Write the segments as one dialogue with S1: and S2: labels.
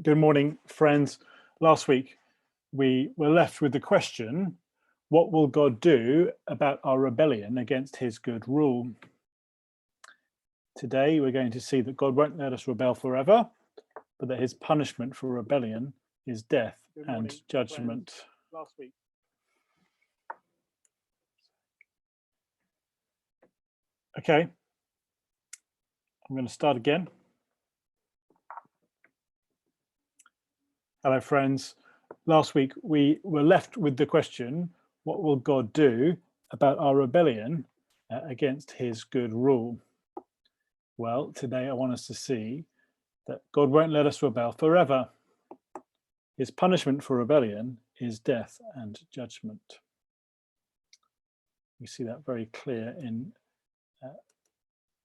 S1: Good morning, friends. Last week, we were left with the question, what will God do about our rebellion against his good rule? Today, we're going to see that God won't let us rebel forever, but that his punishment for rebellion is death and judgment. Friends. Last week. Okay, I'm going to start again. Hello, friends. Last week, we were left with the question, what will God do about our rebellion against his good rule? Well, today I want us to see that God won't let us rebel forever. His punishment for rebellion is death and judgment. We see that very clear in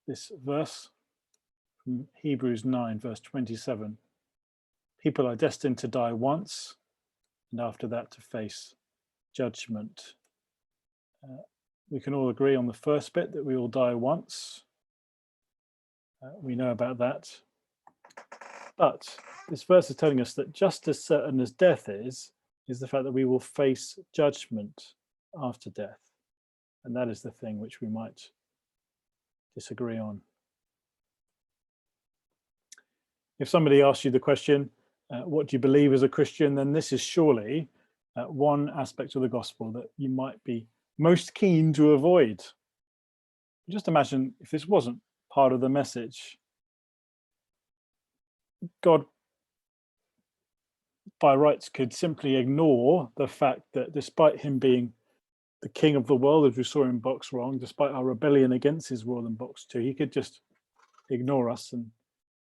S1: this verse from Hebrews 9, verse 27. People are destined to die once, and after that to face judgment. We can all agree on the first bit that we all die once. We know about that. But this verse is telling us that just as certain as death is the fact that we will face judgment after death. And that is the thing which we might disagree on. If somebody asks you the question, what do you believe as a Christian, then this is surely one aspect of the gospel that you might be most keen to avoid. Just imagine if this wasn't part of the message. God, by rights, could simply ignore the fact that despite him being the king of the world, as we saw in box 1, despite our rebellion against his rule in box 2, he could just ignore us and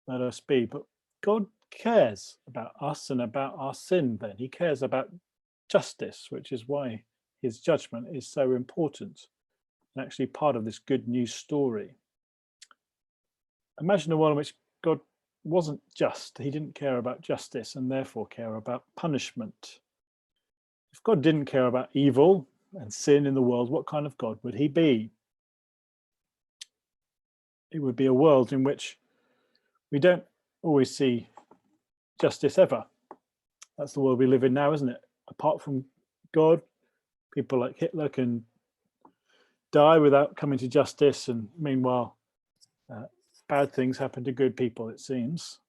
S1: let us be. But God cares about us and about our sin then. He cares about justice, which is why his judgment is so important and actually part of this good news story. Imagine a world in which God wasn't just. He didn't care about justice and therefore care about punishment. If God didn't care about evil and sin in the world, what kind of God would he be? It would be a world in which we don't always see justice ever. That's the world we live in now, isn't it? Apart from God, people like Hitler can die without coming to justice, and meanwhile, bad things happen to good people, it seems.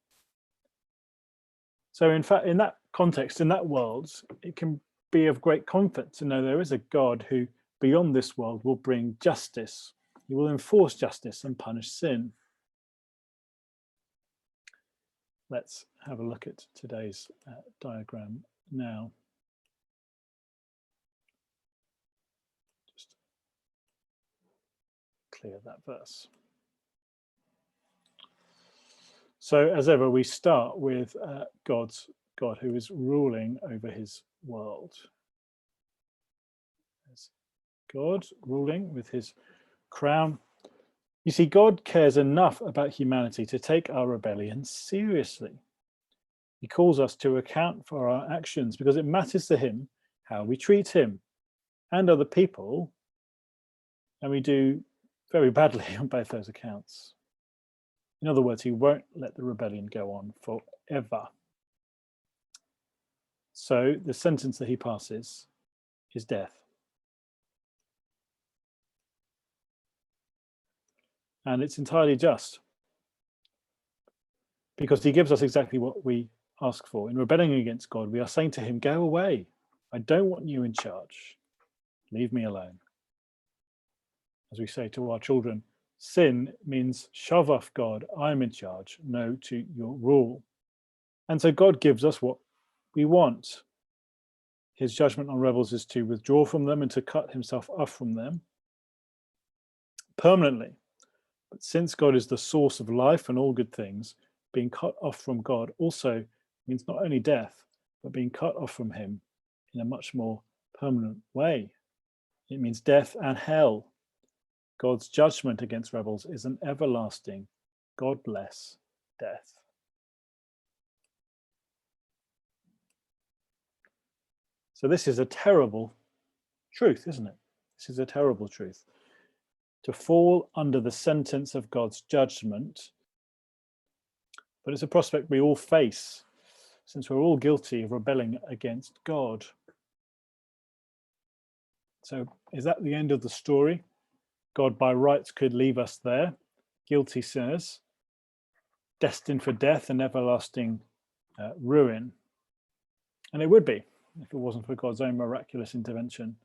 S1: So in fact, in that context, in that world, it can be of great comfort to know there is a God who, beyond this world, will bring justice. He will enforce justice and punish sin. Let's have a look at today's diagram now. Just clear that verse. So as ever, we start with God who is ruling over his world. There's God ruling with his crown. You see, God cares enough about humanity to take our rebellion seriously. He calls us to account for our actions because it matters to him how we treat him and other people, and we do very badly on both those accounts. In other words, he won't let the rebellion go on forever. So the sentence that he passes is death. And it's entirely just, because he gives us exactly what we ask for. In rebelling against God, we are saying to him, go away. I don't want you in charge. Leave me alone. As we say to our children, sin means shove off God. I'm in charge. No to your rule. And so God gives us what we want. His judgment on rebels is to withdraw from them and to cut himself off from them permanently. But since God is the source of life and all good things, being cut off from God also means not only death, but being cut off from him in a much more permanent way. It means death and hell. God's judgment against rebels is an everlasting, godless death. So this is a terrible truth, isn't it? This is a terrible truth. To fall under the sentence of God's judgment, but it's a prospect we all face. since we're all guilty of rebelling against God. So is that the end of the story? God by rights could leave us there, guilty sinners, destined for death and everlasting ruin. And it would be if it wasn't for God's own miraculous intervention.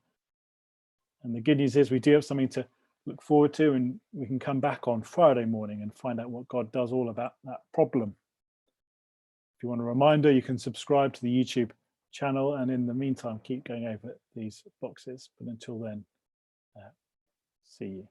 S1: And the good news is we do have something to look forward to, and we can come back on Friday morning and find out what God does all about that problem. If you want a reminder, you can subscribe to the YouTube channel, and in the meantime, keep going over these boxes. But until then, see you.